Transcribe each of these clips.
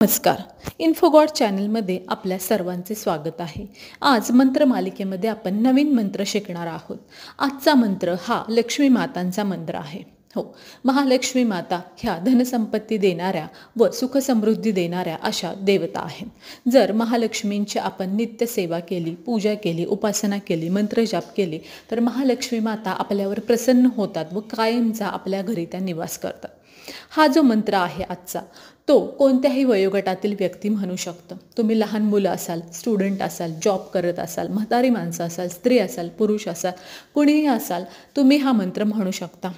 नमस्कार. इन्फोगॉड चॅनलमध्ये आपल्या सर्वांचे स्वागत आहे. आज मंत्र मालिकेमध्ये आपण नवीन मंत्र शिकणार आहोत. आजचा मंत्र हा लक्ष्मी मातांचा मंत्र आहे. हो, महालक्ष्मी माता ह्या धनसंपत्ती देणाऱ्या व सुखसमृद्धी देणाऱ्या अशा देवता आहेत. जर महालक्ष्मींची आपण नित्य सेवा केली, पूजा केली, उपासना केली, मंत्रजाप केली तर महालक्ष्मी माता आपल्यावर प्रसन्न होतात व कायमचा आपल्या घरी त्या निवास करतात. हा जो मंत्र आहे आजचा, तो कोणत्याही वयोगटातील व्यक्ती म्हणू शकतं. तुम्ही लहान मुलं असाल, स्टुडंट असाल, जॉब करत असाल, म्हातारी माणसं असाल, स्त्री असाल, पुरुष असाल, कुणीही असाल, तुम्ही हा मंत्र म्हणू शकता.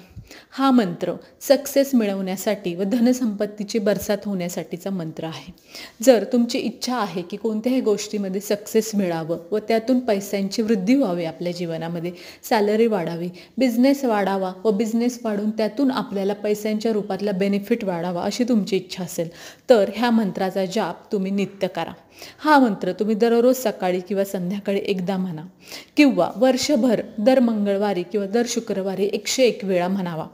हा मंत्र सक्सेस मिळवण्यासाठी व धनसंपत्तीची बरसात होण्यासाठीचा मंत्र आहे. जर तुमची इच्छा आहे की कोणत्याही गोष्टीमध्ये सक्सेस मिळावं व त्यातून पैशांची वृद्धी व्हावी, आपल्या जीवनामध्ये सॅलरी वाढावी, बिझनेस वाढावा व बिझनेस वाढून त्यातून आपल्याला पैशांच्या रूपातला बेनिफिट वाढावा अशी तुमची इच्छा असेल तर ह्या मंत्राचा जाप तुम्ही नित्य करा. हा मंत्र तुम्ही दररोज सकाळी किंवा संध्याकाळी एकदा म्हणा किंवा वर्षभर दर मंगळवारी किंवा दर शुक्रवारी 101 वेळा म्हणावा.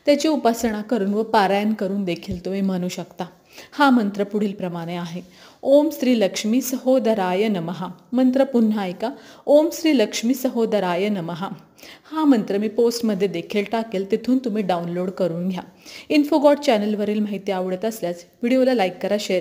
त्याची उपासना करून व पारायण करून देखील तुम्ही म्हणू शकता. हा मंत्र पुढील प्रमाणे आहे. ओम श्री लक्ष्मी सहोदराय नमः. मंत्र पुन्हा ऐका. ओम श्री लक्ष्मी सहोदराय नमः. हा मंत्र मी पोस्टमध्ये देखील टाकेल, तिथून तुम्ही डाउनलोड करून घ्या. इन्फोगॉड चॅनलवरील माहिती आवडत असल्यास व्हिडिओला लाईक करा, शेअर